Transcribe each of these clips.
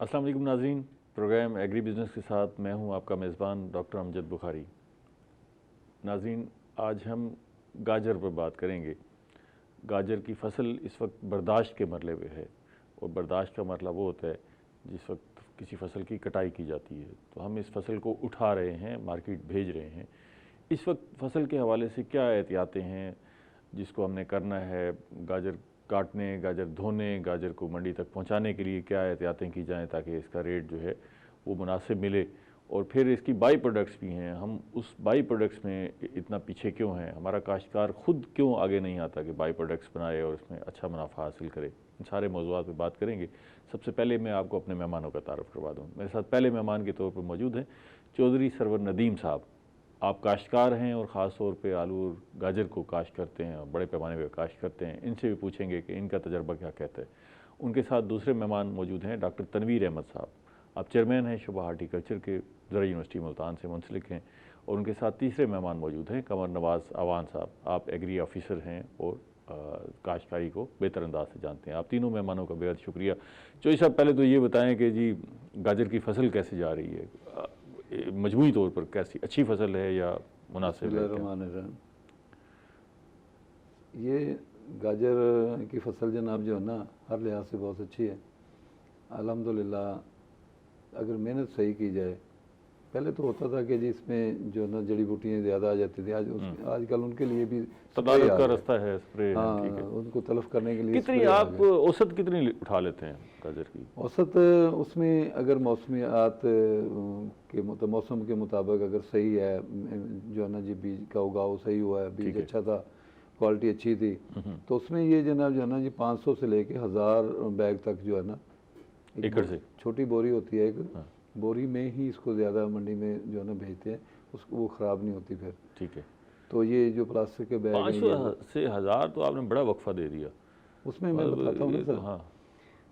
अस्सलाम वालेकुम नाज़रीन, प्रोग्राम एग्री बिज़नेस के साथ मैं हूं आपका मेज़बान डॉक्टर अमजद बुखारी। नाज़रीन, आज हम गाजर पर बात करेंगे। गाजर की फसल इस वक्त बर्दाश्त के मरले पे है, और बर्दाश्त का मरला वो होता है जिस वक्त किसी फसल की कटाई की जाती है। तो हम इस फसल को उठा रहे हैं, मार्केट भेज रहे हैं। इस वक्त फसल के हवाले से क्या एहतियातें हैं जिसको हमने करना है? गाजर काटने, गाजर धोने, गाजर को मंडी तक पहुंचाने के लिए क्या एहतियातें की जाएं ताकि इसका रेट जो है वो मुनासिब मिले। और फिर इसकी बाई प्रोडक्ट्स भी हैं, हम उस बाई प्रोडक्ट्स में इतना पीछे क्यों हैं? हमारा काश्तकार खुद क्यों आगे नहीं आता कि बाई प्रोडक्ट्स बनाए और इसमें अच्छा मुनाफा हासिल करे? इन सारे मौज़ूआत पर बात करेंगे। सबसे पहले मैं आपको अपने मेहमानों का तारुफ करवा दूँ। मेरे साथ पहले मेहमान के तौर पर मौजूद हैं चौधरी सरवर नदीम साहब। आप काश्तकार हैं और ख़ास तौर पे आलू और गाजर को काश्त करते हैं और बड़े पैमाने पर काश्त करते हैं। इनसे भी पूछेंगे कि इनका तजर्बा क्या कहता है। उनके साथ दूसरे मेहमान मौजूद हैं डॉक्टर तनवीर अहमद साहब। आप चेयरमैन हैं शुबा हार्टिकल्चर के, ज़रा यूनिवर्सिटी मुल्तान से मुंसलिक हैं। और उनके साथ तीसरे मेहमान मौजूद हैं कमर नवाज़ आवान साहब। आप एग्री ऑफिसर हैं और काश्तकारी को बेहतर अंदाज से जानते हैं। आप तीनों मेहमानों का बेहद शुक्रिया। चौधरी साहब, पहले तो ये बताएं कि जी गाजर की फसल कैसे जा रही है, मजमूई तौर पर कैसी, अच्छी फसल है या मुनासिब है? ये गाजर की फसल जनाब जो है ना, हर लिहाज से बहुत अच्छी है अल्हम्दुलिल्लाह। अगर मेहनत सही की जाए, पहले तो होता था कि जी इसमें जो ना जड़ी बूटियाँ ज़्यादा आ जाती थी। आजकल उनके लिए भी तदारुक का रास्ता है, स्प्रे हाँ, ठीक है। उनको तलफ करने के लिए कितनी आप औसत कितनी उठा लेते हैं गाजर की? औसत उसमें अगर मौसमियात के मौसम के मुताबिक अगर सही है, जो है ना जी बीज का उगाव सही हुआ है, बीज अच्छा था, क्वालिटी अच्छी थी, तो उसमें ये जनाब जो है ना जी 500 से लेके 1000 बैग तक जो है ना, एकड़ से छोटी बोरी होती है एक, बोरी में ही इसको ज़्यादा मंडी में जो है ना भेजते हैं, उसको वो ख़राब नहीं होती फिर। ठीक है। तो ये जो प्लास्टिक के बैग 500 से 1000 तो आपने बड़ा वक्फा दे दिया। उसमें मैं बताता हूँ ना सर। हाँ,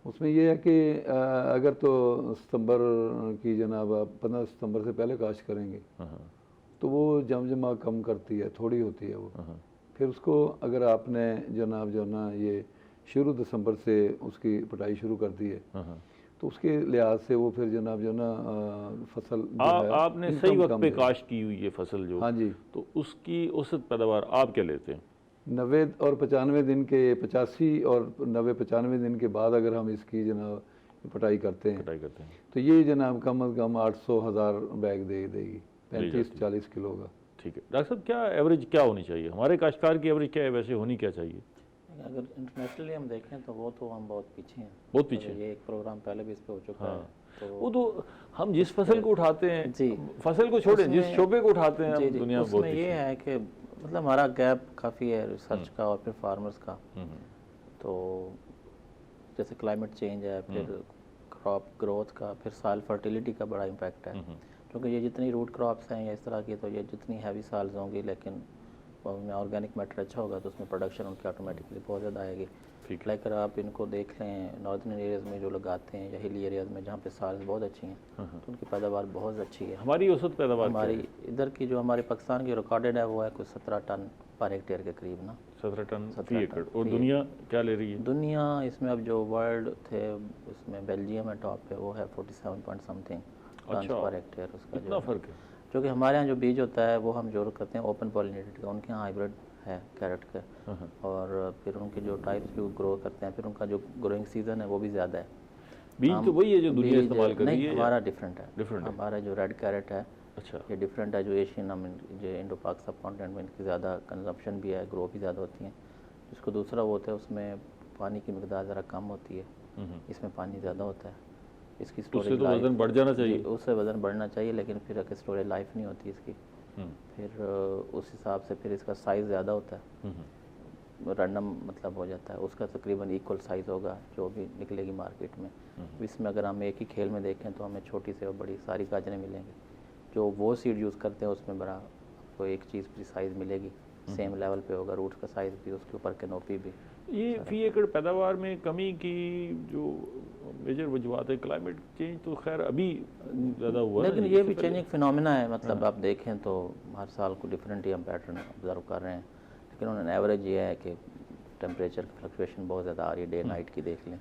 उसमें ये है कि अगर तो सितंबर की जनाब आप 15 सितंबर से पहले काश्त करेंगे तो वो जमा कम करती है, थोड़ी होती है वो। फिर उसको अगर आपने जनाब जो ना ये शुरू दिसंबर से उसकी पटाई शुरू कर दी है तो उसके लिहाज से वो फिर जनाब जो ना फसल जो है आपने सही वक्त पे काश्त की हुई ये फसल जो, हाँ जी, तो उसकी औसत पैदावार आप क्या लेते हैं? 90 और 95 दिन के, 85 और 90-95 दिन के बाद अगर हम इसकी जनाब पटाई करते हैं तो ये जनाब कम अज़ कम 800-1000 बैग दे देगी, 35-40 किलो का। ठीक है। डॉक्टर साहब, क्या एवरेज क्या होनी चाहिए? हमारे काश्तकार की एवरेज क्या है, वैसे होनी क्या चाहिए? अगर इंटरनेशनली हम देखें तो वो तो हम बहुत पीछे हैं, बहुत पीछे। ये एक प्रोग्राम पहले भी इस पे हो चुका है। तो वो तो हम जिस फसल को उठाते हैं जी, फसल को छोड़े जिस शोबे को उठाते हैं, हम दुनिया में बहुत पीछे। ये है कि मतलब हमारा गैप काफ़ी है रिसर्च का और फिर फार्मर्स का। तो जैसे क्लाइमेट चेंज है, फिर क्रॉप ग्रोथ का, फिर सॉइल फर्टिलिटी का बड़ा इम्पैक्ट है। क्योंकि ये जितनी रूट क्रॉप्स हैं या इस तरह की, तो ये जितनी हैवी सॉइल्स होंगी लेकिन उनमें ऑर्गेनिक मैटर अच्छा होगा तो उसमें प्रोडक्शन उनकी ऑटोमेटिकली बहुत ज़्यादा आएगी। लाइक अगर आप इनको देख लें, नॉर्दर्न एरियाज़ में जो लगाते हैं या हिली एरियाज़ में जहाँ पे सॉइल्स बहुत अच्छी हैं तो उनकी पैदावार बहुत अच्छी है। हमारी औसत पैदावार हमारी इधर की जो हमारे पाकिस्तान की रिकॉर्डेड है वो है कुछ 17 टन पर हेक्टेयर के करीब ना, 17 टन फी एकड़। और दुनिया क्या ले रही है? दुनिया इसमें अब जो वर्ल्ड थे उसमें बेल्जियम है टॉप पे, वो है 47 point something ton per hectare. उसका इतना फ़र्क है। जो कि हमारे यहाँ जो बीज होता है वो हम जो करते हैं ओपन पॉलिनेटेड का, उनके यहाँ हाइब्रिड है कैरेट का, और फिर उनके जो टाइप्स भी ग्रो करते हैं, फिर उनका जो ग्रोइंग सीजन है वो भी ज़्यादा है। बीज तो वही है जो दुनिया इस्तेमाल कर रही है? हमारा डिफरेंट है। हमारा जो रेड कैरेट है अच्छा, ये डिफरेंट है। जो एशियन जो इंडो पाक सब कॉन्टिनेंट में इनकी ज़्यादा कंजम्पशन भी है, ग्रो भी ज़्यादा होती है। जिसको दूसरा वो होता है उसमें पानी की मकदार ज़रा कम होती है, इसमें पानी ज़्यादा होता है। इसकी स्टोरेज तो वजन बढ़ जाना चाहिए, उससे वज़न बढ़ना चाहिए, लेकिन फिर अगर स्टोरेज लाइफ नहीं होती इसकी, फिर उस हिसाब से फिर इसका साइज़ ज़्यादा होता है, रैंडम मतलब हो जाता है। उसका तकरीबन इक्वल साइज़ होगा जो भी निकलेगी मार्केट में। इसमें अगर हम एक ही खेल में देखें तो हमें छोटी से और बड़ी सारी गाजरें मिलेंगी। जो वो सीड यूज़ करते हैं उसमें बड़ा आपको एक चीज़ की साइज़ मिलेगी, सेम लेवल पे होगा, रूट का साइज़ भी, उसके ऊपर कैनोपी भी। ये फी एकड़ पैदावार में कमी की जो मेजर वजूहत है, क्लाइमेट चेंज तो खैर अभी ज़्यादा हुआ, लेकिन ये भी चेंजिंग फिनोमिना है। मतलब आप देखें तो हर साल को डिफरेंट ही हम पैटर्न ऑब्जर्व कर रहे हैं, लेकिन उन्होंने एवरेज ये है कि टेम्परेचर की फ्लक्चुएशन बहुत ज़्यादा आ रही है, डे नाइट की देख लें।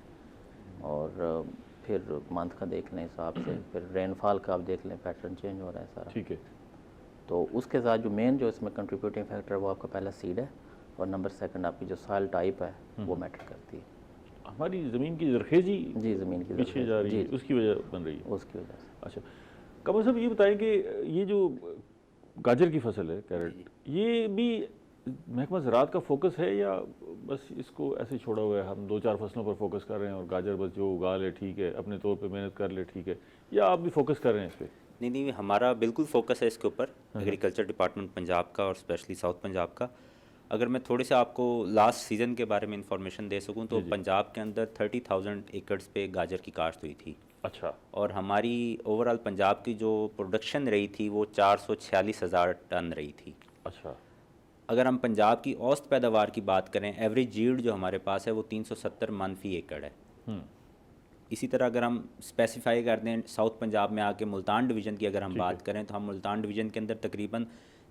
और फिर मंथ का देख लें हिसाब से, फिर रेनफॉल का आप देख लें, पैटर्न चेंज हो रहा है सारा। ठीक है। तो उसके साथ जो मेन जो इसमें कंट्रीब्यूटिंग फैक्टर है वो आपका पहला सीड है, और नंबर सेकंड आपकी जो सॉइल टाइप है वो मैटर करती है। हमारी ज़मीन की जरखेज़ी जी, ज़मीन की पीछे जा रही है, उसकी वजह बन रही है। उसकी वजह से। अच्छा, कमर साहब ये बताएं कि ये जो गाजर की फसल है, कैरेट, ये भी महकमा ज़राअत का फोकस है या बस इसको ऐसे छोड़ा हुआ है, हम 2-4 फसलों पर फोकस कर रहे हैं और गाजर बस जो उगा ले ठीक है, अपने तौर पे मेहनत कर ले ठीक है, या आप भी फोकस कर रहे हैं इस पर? नहीं, हमारा बिल्कुल फोकस है इसके ऊपर, एग्रीकल्चर डिपार्टमेंट पंजाब का और स्पेशली साउथ पंजाब का। अगर मैं थोड़े से आपको लास्ट सीज़न के बारे में इंफॉर्मेशन दे सकूं तो पंजाब के अंदर 30,000 एकड़ पे गाजर की काश्त हुई थी। अच्छा। और हमारी ओवरऑल पंजाब की जो प्रोडक्शन रही थी वो 446,000 टन रही थी। अच्छा। अगर हम पंजाब की औसत पैदावार की बात करें, एवरेज यील्ड जो हमारे पास है वो 370 मन फी एकड़ है। इसी तरह अगर हम स्पेसिफाई कर दें साउथ पंजाब में आके मुल्तान डिवीज़न की अगर हम बात करें तो हम मुल्तान डिवीज़न के अंदर तकरीबन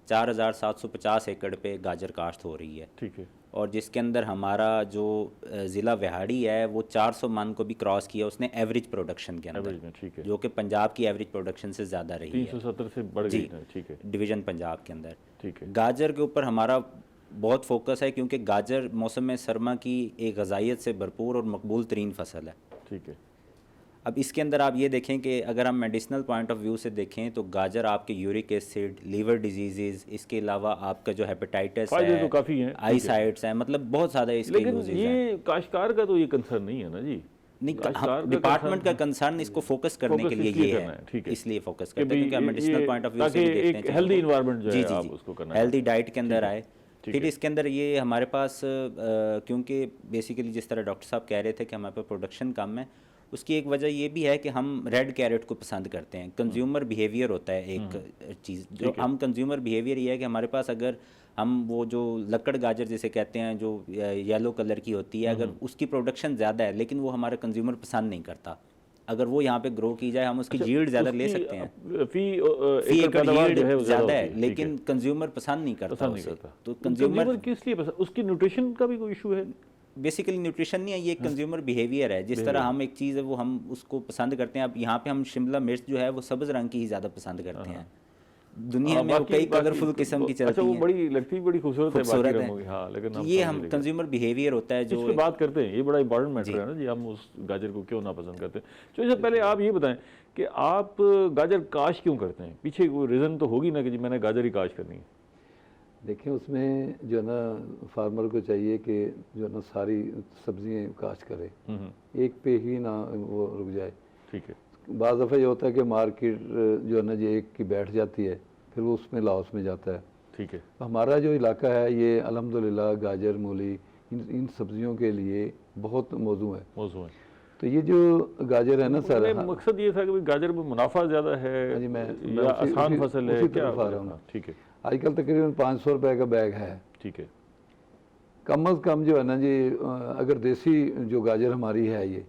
4,750 एकड़ पे गाजर काश्त हो रही है। ठीक है। और जिसके अंदर हमारा जो ज़िला विहाड़ी है वो 400 मन को भी क्रॉस किया उसने एवरेज प्रोडक्शन के अंदर, ठीक है, जो कि पंजाब की एवरेज प्रोडक्शन से ज़्यादा रही है, 370 से बढ़ गई है। ठीक है, डिवीज़न पंजाब के अंदर। ठीक है। गाजर के ऊपर हमारा बहुत फोकस है क्योंकि गाजर मौसम सरमा की एक गज़ाइयत से भरपूर और मकबूल तरीन फसल है। ठीक है। अब इसके अंदर आप ये देखें कि अगर हम मेडिसिनल पॉइंट ऑफ व्यू से देखें तो गाजर आपके यूरिक एसिड, लीवर डिजीज़, इसके अलावा आपका जो हेपेटाइटिस है, तो काफ़ी हैं, आईसाइट्स हैं, मतलब बहुत ज़्यादा इसके लेकिन ये काश्तकार का तो ये कंसर्न नहीं है ना जी। नहीं, डिपार्टमेंट का कंसर्न इसको फोकस करने के लिए ये है, इसलिए फोकस करते हैं क्योंकि हम मेडिसिनल पॉइंट ऑफ व्यू से भी देखते हैं हेल्दी एनवायरनमेंट जो है आप उसको करना है, हेल्दी डाइट के अंदर आए। फिर इसके अंदर ये हमारे पास क्योंकि बेसिकली जिस तरह डॉक्टर साहब कह रहे थे कि हमारे पास प्रोडक्शन कम है, उसकी एक वजह ये भी है कि हम रेड कैरेट को पसंद करते हैं। कंज्यूमर बिहेवियर होता है एक चीज़, जो हम कंज्यूमर बिहेवियर ये है कि हमारे पास अगर हम वो जो लकड़ गाजर जिसे कहते हैं जो येलो कलर की होती है, अगर उसकी प्रोडक्शन ज़्यादा है लेकिन वो हमारा कंज्यूमर पसंद नहीं करता, अगर वो यहाँ पे ग्रो की जाए हम उसकी यील्ड ज़्यादा ले सकते हैं, फी एकड़ यील्ड ज़्यादा है लेकिन कंज्यूमर पसंद नहीं करता उसे। तो कंज्यूमर किस लिए पसंद, उसकी न्यूट्रिशन का भी कोई इशू है? बेसिकली न्यूट्रिशन नहीं है, ये एक कंज्यूमर बिहेवियर है। जिस तरह हम एक चीज़ है वो हम उसको पसंद करते हैं। अब यहाँ पे हम शिमला मिर्च जो है वो सब्ज़ रंग की ही ज़्यादा पसंद करते हैं। दुनिया में कई कलरफुल किस्म की चलती हैं, बड़ी लगती है, बड़ी खूबसूरत है। हाँ, लेकिन ये हम कंज्यूमर बिहेवियर होता है जो बात करते हैं, ये बड़ा इंपॉर्टेंट मैटर है ना जी। हम उस गाजर को क्यों ना पसंद करते हैं। तो इससे पहले आप ये बताएं कि आप गाजर काश क्यों करते हैं? पीछे कोई रीज़न तो होगी ना कि जी मैंने गाजर ही काश करनी है। देखिए उसमें जो है ना फार्मर को चाहिए कि जो है ना सारी सब्जियां काश्त करे, एक पे ही ना वो रुक जाए। ठीक है। बाज़ दफ़ा ये होता है कि मार्केट जो है ना ये एक की बैठ जाती है, फिर वो उसमें लॉस में जाता है। ठीक है। हमारा जो इलाका है ये अल्हम्दुलिल्लाह गाजर, मूली इन सब्जियों के लिए बहुत मौजू है। तो ये जो गाजर है ना सर, मकसद ये था कि गाजर में मुनाफा ज़्यादा है, मैं आसान फसल है, क्या? ठीक है। आजकल तकरीबन 500 रुपए का बैग है। ठीक है। कम अज़ कम जो है ना जी, अगर देसी जो गाजर हमारी है ये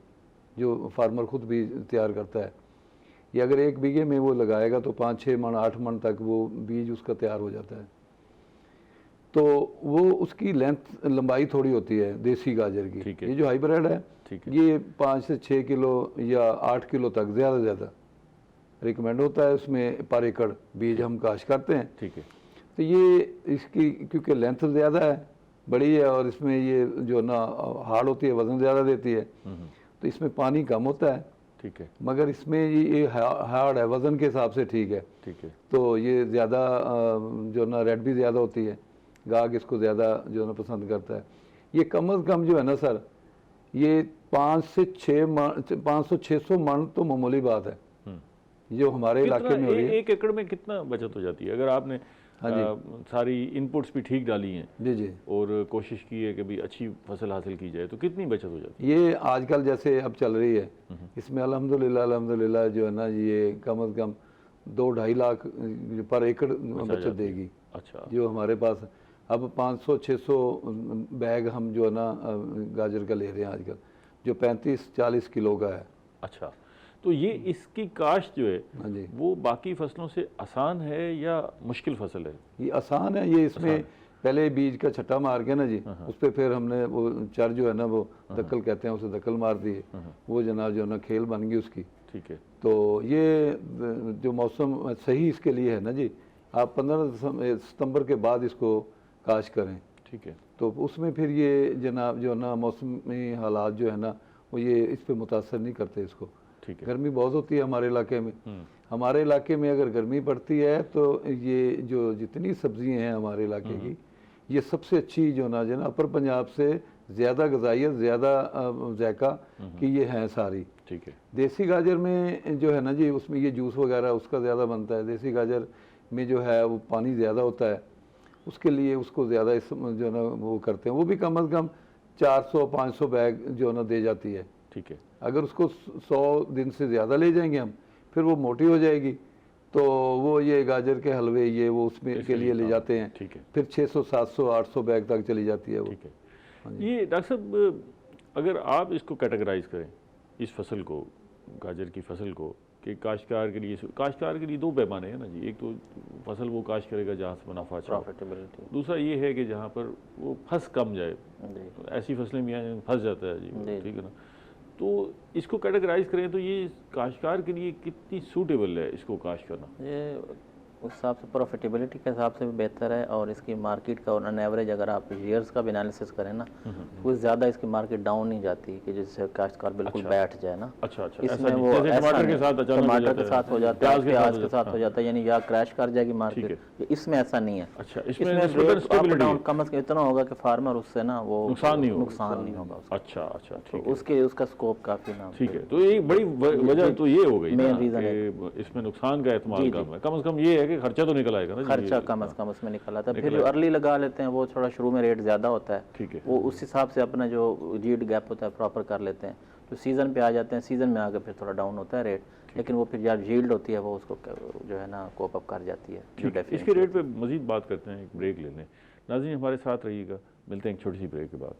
जो फार्मर खुद भी तैयार करता है, ये अगर 1 बीघे में वो लगाएगा तो 5-6 मन 8 मन तक वो बीज उसका तैयार हो जाता है। तो वो उसकी लंबाई थोड़ी होती है देसी गाजर की। ये जो हाइब्रिड है ये 5 से 6 किलो या 8 किलो तक ज़्यादा रिकमेंड होता है उसमें पर एकड़ बीज हम काश्त करते हैं। ठीक है। तो ये इसकी क्योंकि लेंथ ज़्यादा है, बड़ी है, और इसमें ये जो ना हार्ड होती है, वज़न ज़्यादा देती है, तो इसमें पानी कम होता है। ठीक है। मगर इसमें ये हार्ड है, वज़न के हिसाब से ठीक है। ठीक है। तो ये ज़्यादा जो ना रेड भी ज़्यादा होती है, गाहक इसको ज़्यादा जो ना पसंद करता है। ये कम अज़ कम जो है ना सर, ये 5 से 6 मन 500-600 मन तो मामूली बात है जो हमारे इलाके में हो रही है। 1 एकड़ में कितना बचत हो जाती है अगर आपने सारी इनपुट्स भी ठीक डाली हैं? जी। और कोशिश की है कि भी अच्छी फसल हासिल की जाए, तो कितनी बचत हो जाती है? ये आजकल जैसे अब चल रही है, इसमें अल्हम्दुलिल्लाह जो है ना ये कम अज़ कम 2-2.5 लाख पर एकड़ बचत देगी। अच्छा। जो हमारे पास अब 500-600 बैग हम जो है ना गाजर का ले रहे हैं आजकल, जो 35-40 किलो का है। अच्छा, तो ये इसकी काश्त जो है हाँ जी, वो बाकी फसलों से आसान है या मुश्किल फसल है? ये आसान है। ये इसमें पहले बीज का छट्टा मार के ना जी, उस पर फिर हमने वो चर जो है ना वो दक्कल कहते हैं, उसे दक्कल मार दिए, वो जनाब जो है ना खेल बन गई उसकी। ठीक है। तो ये जो मौसम सही इसके लिए है ना जी, आप 15 सितंबर के बाद इसको काश करें। ठीक है। तो उसमें फिर ये जनाब जो है ना मौसमी हालात जो है ना वो ये इस पर मुतासर नहीं करते इसको। ठीक है। गर्मी बहुत होती है हमारे इलाके में, हमारे इलाके में अगर गर्मी पड़ती है तो ये जो जितनी सब्जियां हैं हमारे इलाके की, ये सबसे अच्छी जो ना अपर पंजाब से ज़्यादा गजाइत, ज़्यादा जायका कि ये हैं सारी। ठीक है। देसी गाजर में जो है ना जी, उसमें ये जूस वगैरह उसका ज़्यादा बनता है। देसी गाजर में जो है वो पानी ज़्यादा होता है, उसके लिए उसको ज़्यादा इस जो है ना वो करते हैं। वो भी कम अज़ कम 400-500 बैग जो है ना दे जाती है। ठीक है। अगर उसको 100 दिन से ज़्यादा ले जाएंगे हम, फिर वो मोटी हो जाएगी, तो वो ये गाजर के हलवे ये वो उसमें के लिए ले जाते हैं। ठीक है। फिर 600, 700, 800 बैग तक चली जाती है वो। ठीक है। ये डॉक्टर साहब, अगर आप इसको कैटेगराइज करें, इस फसल को, गाजर की फसल को, कि काश्तकार के लिए दो पैमाने हैं ना जी। एक तो फसल वो काश्त करेगा जहाँ से मुनाफा अच्छा हो, प्रॉफिटेबिलिटी। दूसरा ये है कि जहाँ पर वो फंस कम जाए। तो ऐसी फसलें भी हैं फंस जाता है जी, ठीक है ना। तो इसको कैटेगराइज करें तो ये काश्तकार के लिए कितनी सूटेबल है इसको काश्त करना? ये उस हिसाब से प्रॉफिटेबिलिटी के हिसाब से भी बेहतर है, और इसकी मार्केट का ऑन एवरेज अगर आप ईयर्स का भी एनालिसिस करें ना, कुछ ज़्यादा इसकी मार्केट डाउन नहीं जाती कि जिससे काश्तकार बिल्कुल बैठ जाए ना। अच्छा। इसमें वो टमाटर के साथ हो जाता है, प्याज के साथ हो जाता है, यानी या क्रैश कर जाएगी मार्केट। इसमें ऐसा नहीं है। अच्छा, इसमें रेट अप डाउन कम से कम इतना होगा कि फार्मर उससे ना वो नुकसान नहीं होगा उसका। अच्छा, ठीक है। उसका स्कोप काफ़ी ना। ठीक है। तो एक बड़ी वजह तो ये हो गई मेन रीज़न है इसमें नुकसान का एहतमाल कम से कम ये है कि खर्चा तो निकल आएगा ना। खर्चा कम से कम उसमें निकल आता है। फिर जो अर्ली लगा लेते हैं वो थोड़ा शुरू में रेट ज़्यादा होता है। ठीक है। वो उस हिसाब से अपना जो जीड गैप होता है प्रॉपर कर लेते हैं। जो सीज़न पे आ जाते हैं, सीज़न में आकर फिर थोड़ा डाउन होता है रेट, लेकिन वो फिर जब यील्ड होती है वो उसको जो है ना कोप अप कर जाती है। इसके रेट पे मजीद बात करते हैं, एक ब्रेक ले लें। नाज़रीन हमारे साथ रहिएगा, मिलते हैं एक छोटी सी ब्रेक के बाद।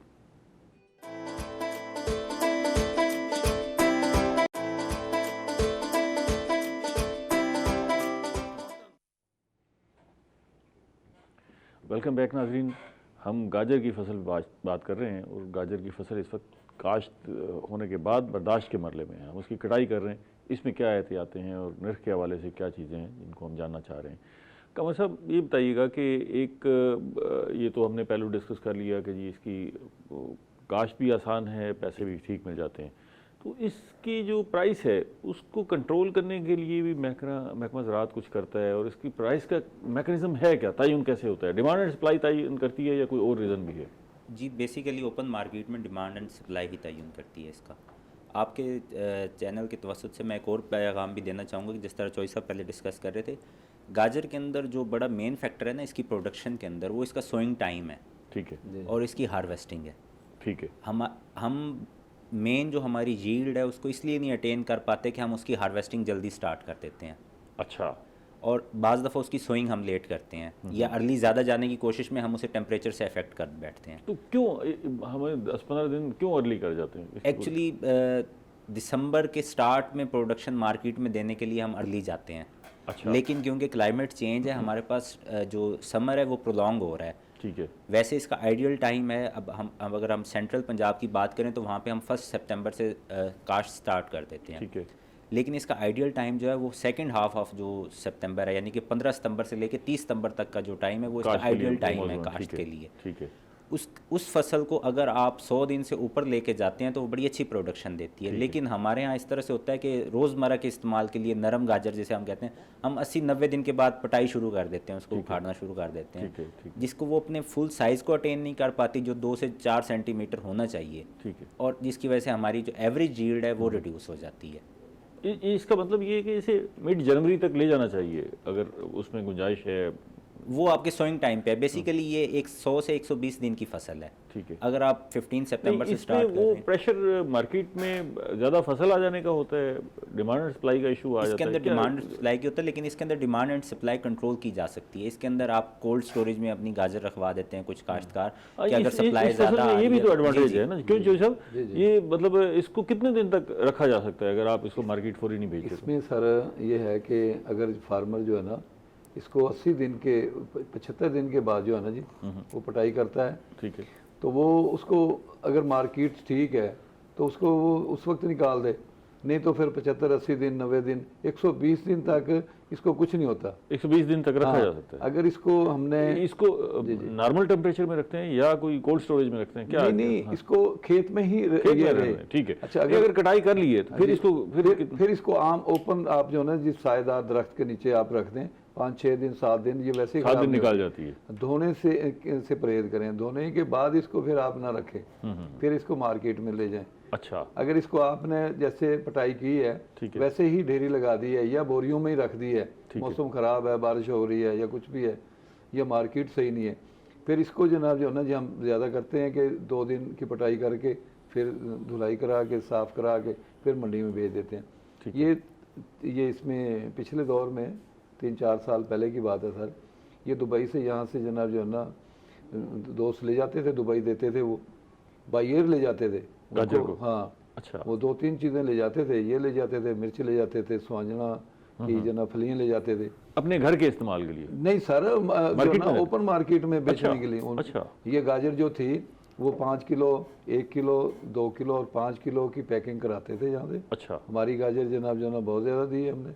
वेलकम बैक नाज़रीन। हम गाजर की फसल बात कर रहे हैं, और गाजर की फसल इस वक्त काश्त होने के बाद बर्दाश्त के मरले में है। हम उसकी कटाई कर रहे हैं। इसमें क्या एहतियातें हैं और नर्ख के हवाले से क्या चीज़ें हैं जिनको हम जानना चाह रहे हैं। कमर साहब, ये बताइएगा कि एक ये तो हमने पहलू डिस्कस कर लिया कि जी इसकी काश्त भी आसान है, पैसे भी ठीक मिल जाते हैं। तो इसकी जो प्राइस है उसको कंट्रोल करने के लिए भी महकमा ज़राअत कुछ करता है, और इसकी प्राइस का मैकेनिज़्म है क्या? तयन कैसे होता है? डिमांड एंड सप्लाई तयन करती है या कोई और रीज़न भी है? जी, बेसिकली ओपन मार्केट में डिमांड एंड सप्लाई ही तयन करती है इसका। आपके चैनल के तवसत से मैं एक और पैगाम भी देना चाहूँगा कि जिस तरह चॉइस साहब पहले डिस्कस कर रहे थे, गाजर के अंदर जो बड़ा मेन फैक्टर है ना इसकी प्रोडक्शन के अंदर, वो इसका सोइंग टाइम है। ठीक है। और इसकी हार्वेस्टिंग है। ठीक है। हम मेन जो हमारी यील्ड है उसको इसलिए नहीं अटेन कर पाते कि हम उसकी हार्वेस्टिंग जल्दी स्टार्ट कर देते हैं। अच्छा। और बाज़ दफ़ा उसकी सोइंग हम लेट करते हैं, या अर्ली ज़्यादा जाने की कोशिश में हम उसे टेम्परेचर से अफेक्ट कर बैठते हैं। तो क्यों हमें 10-15 दिन क्यों अर्ली कर जाते हैं? एक्चुअली दिसंबर के स्टार्ट में प्रोडक्शन मार्केट में देने के लिए हम अर्ली जाते हैं। अच्छा। लेकिन क्योंकि क्लाइमेट चेंज है, हमारे पास जो समर है वो प्रोलॉन्ग हो रहा है। ठीक है। वैसे इसका आइडियल टाइम है, अब अगर हम सेंट्रल पंजाब की बात करें तो वहाँ पे हम 1 सितंबर से काश्त स्टार्ट कर देते हैं। ठीक है। लेकिन इसका आइडियल टाइम जो है वो सेकंड हाफ ऑफ जो सितंबर है, यानी कि 15 सितंबर से लेकर 30 सितंबर तक का जो टाइम है वो इसका आइडियल टाइम है काश्त के लिए। ठीक है। उस फसल को अगर आप 100 दिन से ऊपर लेके जाते हैं तो वो बड़ी अच्छी प्रोडक्शन देती है। लेकिन हमारे यहाँ इस तरह से होता है कि रोज़मर्रा के इस्तेमाल के लिए नरम गाजर जिसे हम कहते हैं, हम 80-90 दिन के बाद पटाई शुरू कर देते हैं, उसको उखाड़ना शुरू कर देते हैं, जिसको वो अपने फुल साइज़ को अटेन नहीं कर पाती जो 2 से 4 सेंटीमीटर होना चाहिए। ठीक है। और जिसकी वजह से हमारी जो एवरेज यील्ड है वो रिड्यूस हो जाती है। इसका मतलब ये है कि इसे मिड जनवरी तक ले जाना चाहिए अगर उसमें गुंजाइश है। वो आपके सोइंग टाइम पे है। बेसिकली ये 100 से 120 दिन की फसल है। ठीक है। अगर आप 15 सितंबर से स्टार्ट वो प्रेशर मार्केट में ज़्यादा फसल आ जाने का होता है, डिमांड एंड सप्लाई का इशू आ जाता है। इसके अंदर डिमांड एंड सप्लाई की होता है, लेकिन इसके अंदर डिमांड एंड सप्लाई कंट्रोल की जा सकती है। इसके अंदर आप कोल्ड स्टोरेज में अपनी गाजर रखवा देते हैं कुछ काश्तकार कि अगर सप्लाई ज़्यादा, ये भी तो एडवांटेज है ना। क्यों जो साहब, ये मतलब इसको कितने दिन तक रखा जा सकता है अगर आप इसको मार्केट फॉर ही नहीं भेजते? इसमें सर ये है कि अगर फार्मर जो है ना इसको 80 दिन के 75 दिन के बाद जो है ना जी वो पटाई करता है। ठीक है। तो वो उसको अगर मार्केट ठीक है तो उसको वो उस वक्त निकाल दे, नहीं तो फिर 75 80 दिन 90 दिन 120 दिन तक इसको कुछ नहीं होता। 120 दिन तक रखा हाँ, जा सकता है। अगर इसको हमने इसको नॉर्मल टेम्परेचर में रखते हैं या कोई कोल्ड स्टोरेज में रखते हैं क्या? नहीं हाँ। इसको खेत में ही खेत में रहे। ठीक है। अच्छा, अगर कटाई कर ली है तो फिर इसको फिर इसको आम ओपन आप जो ना जिस सायेदार दरख्त के नीचे आप रख दें 5-6 दिन 7 दिन, ये वैसे ही 7 दिन निकाल जाती है। धोने से परहेज करें, धोने के बाद इसको फिर आप ना रखें, फिर इसको मार्केट में ले जाएं। अच्छा। अगर इसको आपने जैसे पटाई की है वैसे ही ढेरी लगा दी है या बोरियों में ही रख दी है, मौसम खराब है, बारिश हो रही है या कुछ भी है या मार्केट सही नहीं है, फिर इसको जनाब जो ना जी हम ज़्यादा करते हैं कि 2 दिन की पटाई करके फिर धुलाई करा के साफ़ करा के फिर मंडी में भेज देते हैं। ये इसमें पिछले दौर में 3-4 साल पहले की बात है सर, ये दुबई से यहाँ से जनाब जो है ना दोस्त ले जाते थे, दुबई देते थे, वो बाई एयर ले जाते थे गाजर को। हाँ अच्छा। वो 2-3 चीज़ें ले जाते थे, ये ले जाते थे, मिर्च ले जाते थे, स्वांजना की जना फलियाँ ले जाते थे अपने घर के इस्तेमाल के लिए। नहीं सर, ओपन मार्केट में बेचने के लिए। अच्छा। ये गाजर जो थी वो 5 किलो 1 किलो 2 किलो और 5 किलो की पैकिंग कराते थे यहाँ से। अच्छा। हमारी गाजर जनाब जो ना बहुत ज़्यादा दी है हमने।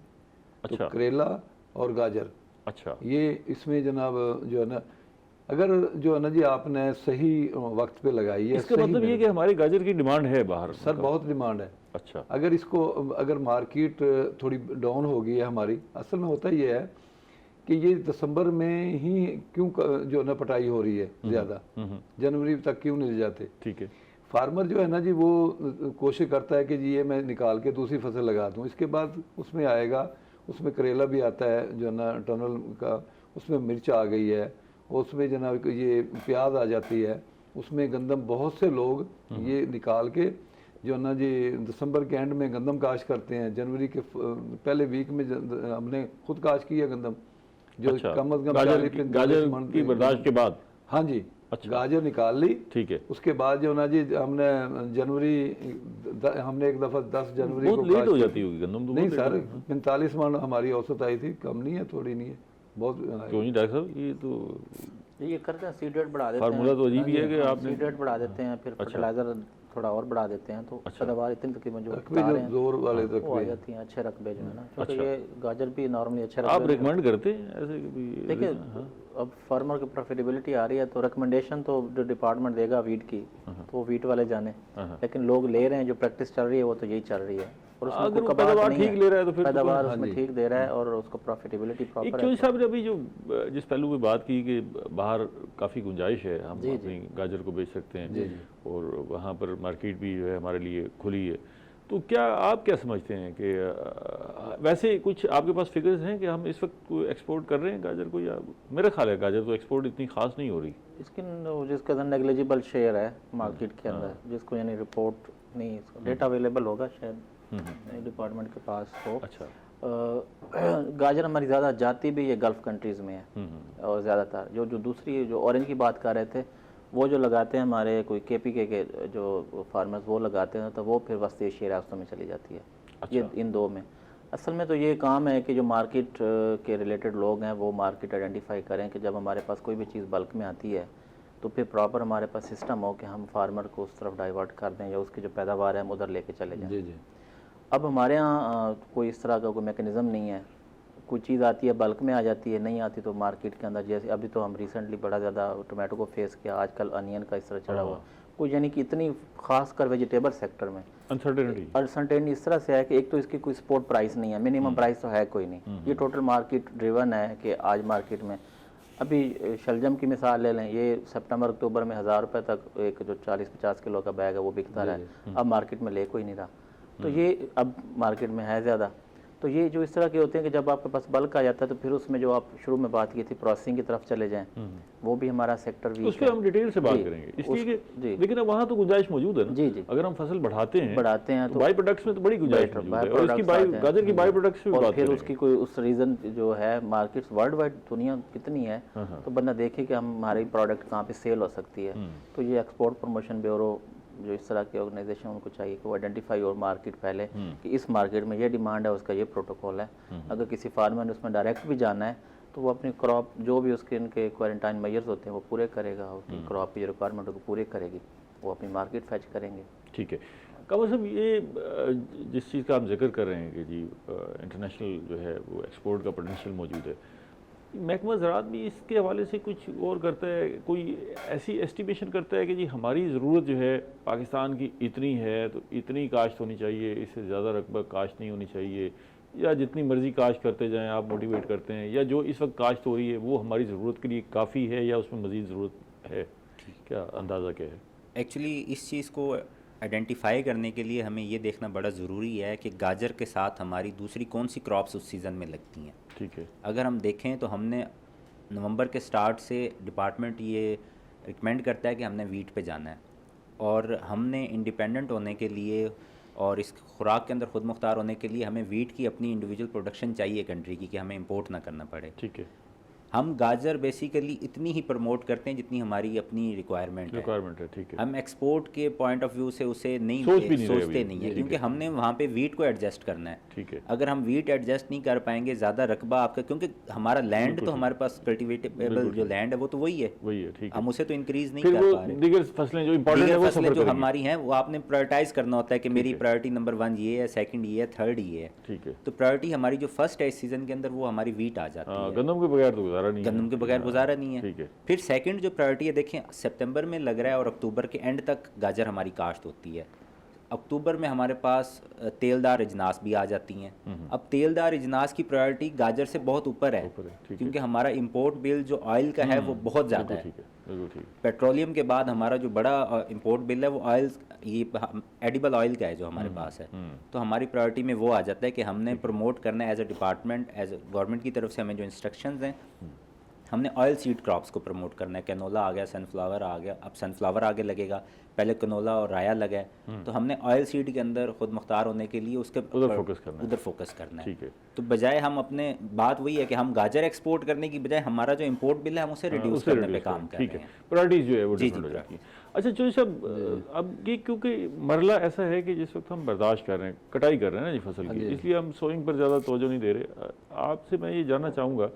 अच्छा। तो करेला और गाजर, अच्छा, ये इसमें जनाब जो है ना अगर जो है ना जी आपने सही वक्त पे लगाई है, इसका मतलब ये कि हमारे गाजर की डिमांड है बाहर सर, बहुत डिमांड है। अच्छा। अगर मार्केट थोड़ी डाउन हो गई है हमारी, असल में होता ये है कि ये दिसंबर में ही क्यों जो ना पटाई हो रही है ज़्यादा, जनवरी तक क्यों नहीं ले जाते? ठीक है। फार्मर जो है ना जी वो कोशिश करता है कि जी ये मैं निकाल के दूसरी फसल लगा दूँ, इसके बाद उसमें आएगा, उसमें करेला भी आता है जो है ना टनल का, उसमें मिर्च आ गई है, उसमें जनाब ये प्याज आ जाती है, उसमें गंदम, बहुत से लोग ये निकाल के जो ना जी दिसंबर के एंड में गंदम काश करते हैं, जनवरी के पहले वीक में हमने खुद काश की है गंदम, जो अच्छा, कम अज कम गाजर की बर्दाश्त के बाद। हाँ जी। अच्छा। गाजर निकाल ली। ठीक है। उसके बाद जो ना जी हमने जनवरी हमने एक दफ़ा 10 जनवरी बहुत लेट हो जाती होगी गंदम तो? नहीं सर, 45 मन हमारी औसत आई थी, कम नहीं है, थोड़ी नहीं है, बहुत। क्यों नहीं डॉक्टर साहब, ये तो ये करते हैं, सीड रेट बढ़ा देते हैं। फार्मूला तो अजीब ही है कि आपने सीड रेट बढ़ा देते हैं, फिर फर्टिलाइजर थोड़ा और बढ़ा देते हैं, तो पैदावार इतनी तकरीबन जो जोर वाले वो आ जाती हैं, अच्छे रकबे जो है ना, क्योंकि ये गाजर भी नॉर्मली अच्छे रकबे। आप रिकमेंड करते हैं ऐसे कभी? देखिए अब फार्मर की प्रॉफिटेबिलिटी आ रही है तो रिकमेंडेशन तो जो डिपार्टमेंट देगा वीट की, तो वो वीट वाले जाने, लेकिन लोग ले रहे हैं, जो प्रैक्टिस चल रही है वो तो यही चल रही है। और अगर वो पैदावार ठीक ले रहा है तो फिर पैदावार उसमें ठीक दे रहा है और उसको प्रॉफिटेबिलिटी प्रॉपर है। चौधरी साहब ने अभी जो जिस पहलू पे बात की कि बाहर काफ़ी गुंजाइश है, हम अपनी गाजर को बेच सकते हैं और वहाँ पर मार्केट भी जो है हमारे लिए खुली है, तो क्या आप क्या समझते हैं कि वैसे कुछ आपके पास फिगर्स हैं कि हम इस वक्त एक्सपोर्ट कर रहे हैं गाजर को, या मेरा ख्याल है गाजर तो एक्सपोर्ट इतनी खास नहीं हो रही? इसकी जिसका नेग्लिजिबल शेयर है मार्केट के अंदर, जिसको यानी रिपोर्ट नहीं, डेटा अवेलेबल होगा शायद डिपार्टमेंट के पास हो। अच्छा। गाजर हमारी ज़्यादा जाती भी ये गल्फ़ कंट्रीज़ में है, और ज़्यादातर जो दूसरी जो ऑरेंज की बात कर रहे थे वो जो लगाते हैं हमारे कोई KPK के जो फार्मर्स वो लगाते हैं, तो वो फिर वस्ती एशिया रास्तों में चली जाती है। अच्छा। ये इन दो में असल में तो ये काम है कि जो मार्केट के रिलेटेड लोग हैं वो मार्केट आइडेंटिफाई करें कि जब हमारे पास कोई भी चीज़ बल्क में आती है तो फिर प्रॉपर हमारे पास सिस्टम हो कि हम फार्मर को उस तरफ डाइवर्ट कर दें या उसकी जो पैदावार है हम उधर लेके चले जाएं। जी जी। अब हमारे यहाँ कोई इस तरह का कोई मैकेनिज़्म नहीं है, कोई चीज़ आती है बल्क में आ जाती है, नहीं आती तो मार्केट के अंदर, जैसे अभी तो हम रिसेंटली बड़ा ज़्यादा टोमेटो को फेस किया, आजकल अनियन का इस तरह चढ़ा हुआ कोई, यानी कि इतनी खास कर वेजिटेबल सेक्टर में अनसर्टेनिटी इस तरह से है कि एक तो इसकी कोई सपोर्ट प्राइस नहीं है, मिनिमम प्राइस तो है कोई नहीं, ये टोटल मार्केट ड्रिवन है कि आज मार्केट में अभी शलजम की मिसाल ले लें, ये सितंबर अक्टूबर में 1000 रुपये तक एक जो 40-50 किलो का बैग है वो बिकता रहा है, अब मार्केट में ले कोई नहीं रहा, तो ये अब मार्केट में है ज़्यादा। तो ये जो इस तरह के होते हैं कि जब आपके पास बल्क आ जाता है तो फिर उसमें जो आप शुरू में बात की थी प्रोसेसिंग की तरफ चले जाएं, वो भी हमारा सेक्टर वीक है, उस पर हम डिटेल से बात करेंगे, इसलिए कि लेकिन अब वहाँ तो गुंजाइश मौजूद है ना। जी जी। अगर हम फसल बढ़ाते हैं तो बाई प्रोडक्ट्स में तो बड़ी गुंजाइश मौजूद है, और इसकी गाजर की बाई प्रोडक्ट्स भी बात फिर उसकी कोई उस रीज़न जो है मार्केट्स वर्ल्ड वाइड दुनिया कितनी है, तो बंदा देखे कि हमारी प्रोडक्ट कहाँ पे सेल हो सकती है, तो ये एक्सपोर्ट प्रमोशन ब्यूरो जो इस तरह के ऑर्गेनाइजेशन उनको चाहिए कि वो आइडेंटिफाई और मार्केट पहले कि इस मार्केट में ये डिमांड है, उसका ये प्रोटोकॉल है, अगर किसी फार्मर ने उसमें डायरेक्ट भी जाना है तो वो अपनी क्रॉप जो भी उसके इनके क्वारंटाइन मेजर्स होते हैं वो पूरे करेगा, उसकी क्रॉप की जो रिक्वायरमेंट होगी पूरे करेगी, वो अपनी मार्केट फैच करेंगे। ठीक है। कमर साहब, ये जिस चीज़ का आप जिक्र कर रहे हैं कि जी इंटरनेशनल जो है वो एक्सपोर्ट का पोटेंशियल मौजूद है, महकमा ज़राअत भी इसके हवाले से कुछ और करता है, कोई ऐसी एस्टिमेशन करता है कि जी हमारी ज़रूरत जो है पाकिस्तान की इतनी है तो इतनी काश्त होनी चाहिए, इससे ज़्यादा रकबा काश्त नहीं होनी चाहिए, या जितनी मर्ज़ी काश्त करते जाएं आप मोटिवेट करते हैं, या जो इस वक्त काश्त हो रही है वो हमारी ज़रूरत के लिए काफ़ी है या उसमें मज़ीद ज़रूरत है, क्या अंदाज़ा क्या है? एक्चुअली इस चीज़ को आइडेंटिफाई करने के लिए हमें ये देखना बड़ा ज़रूरी है कि गाजर के साथ हमारी दूसरी कौन सी क्रॉप्स उस सीज़न में लगती हैं। ठीक है। अगर हम देखें तो हमने नवंबर के स्टार्ट से डिपार्टमेंट ये रिकमेंड करता है कि हमने वीट पे जाना है, और हमने इंडिपेंडेंट होने के लिए और इस खुराक के अंदर खुद मुख्तार होने के लिए हमें वीट की अपनी इंडिविजुअल प्रोडक्शन चाहिए कंट्री की, कि हमें इंपोर्ट ना करना पड़े। ठीक है। हम गाजर बेसिकली इतनी ही प्रमोट करते हैं जितनी हमारी अपनी रिक्वायरमेंट है। ठीक है। हम एक्सपोर्ट के पॉइंट ऑफ व्यू से उसे नहीं सोचते नहीं है, क्योंकि हमने वहाँ पे वीट को एडजस्ट करना है। ठीक है। अगर हम वीट एडजस्ट नहीं कर पाएंगे, ज़्यादा रकबा आपका, क्योंकि हमारा लैंड तो हमारे पास कल्टिवेटेबल जो लैंड है वो तो वही है, ठीक है। हम उसे तो इंक्रीज नहीं फिर कर वो पा रहे। दीगर फसलें जो इम्पोर्टेंट है वो फसलें सफर जो करेंगी। हमारी हैं वो आपने प्रायोरिटाइज करना होता है कि मेरी प्रायोरिटी नंबर 1 ये है, सेकंड ये है, थर्ड ये है। ठीक है। तो प्रायोरिटी हमारी जो फर्स्ट है इस सीजन के अंदर वो हमारी वीट आ जाती है। गंदम के बगैर तो गुजारा नहीं है। गंदम के बगैर गुजारा नहीं है। ठीक है। फिर सेकंड जो प्रायोरिटी है, देखें सितंबर में लग रहा है और अक्टूबर के एंड तक गाजर हमारी काश्त होती है। अक्टूबर में हमारे पास तेलदार अजनास भी आ जाती हैं। अब तेलदार अजनास की प्रायोरिटी गाजर से बहुत ऊपर है, क्योंकि हमारा इंपोर्ट बिल जो ऑयल का है वो बहुत ज़्यादा है। पेट्रोलियम के बाद हमारा जो बड़ा इंपोर्ट बिल है वो ऑयल, ये एडिबल ऑयल का है जो हमारे पास है। तो हमारी प्रायोरिटी में वो आ जाता है कि हमने प्रमोट करना है as a department, as a government की तरफ से हमें जो इंस्ट्रक्शंस हैं, हमने ऑयल सीड क्रॉप्स को प्रमोट करना है। कैनोला आ गया, सनफ्लावर आ गया, अब सनफ्लावर आगे लगेगा, पहले कैनोला और राया लगा है, तो हमने ऑयल सीड के अंदर खुद मुख्तार होने के लिए उसके उधर फोकस करना है। ठीक है। तो बजाय हम अपने बात वही है कि हम गाजर एक्सपोर्ट करने की बजाय हमारा जो इंपोर्ट बिल है हम उसे रिड्यूस करने पे काम कर रहे हैं। प्रायोरिटीज जो है वो डिफरेंट हो जाती है। अच्छा चौधरी साहब, अब ये क्योंकि मरला ऐसा है कि जिस वक्त हम बर्दाश्त कर रहे हैं, कटाई कर रहे हैं ना जी फसल की, इसलिए हम सोइंग पर ज़्यादा तवज्जो नहीं दे रहे। आपसे मैं ये जानना चाहूँगा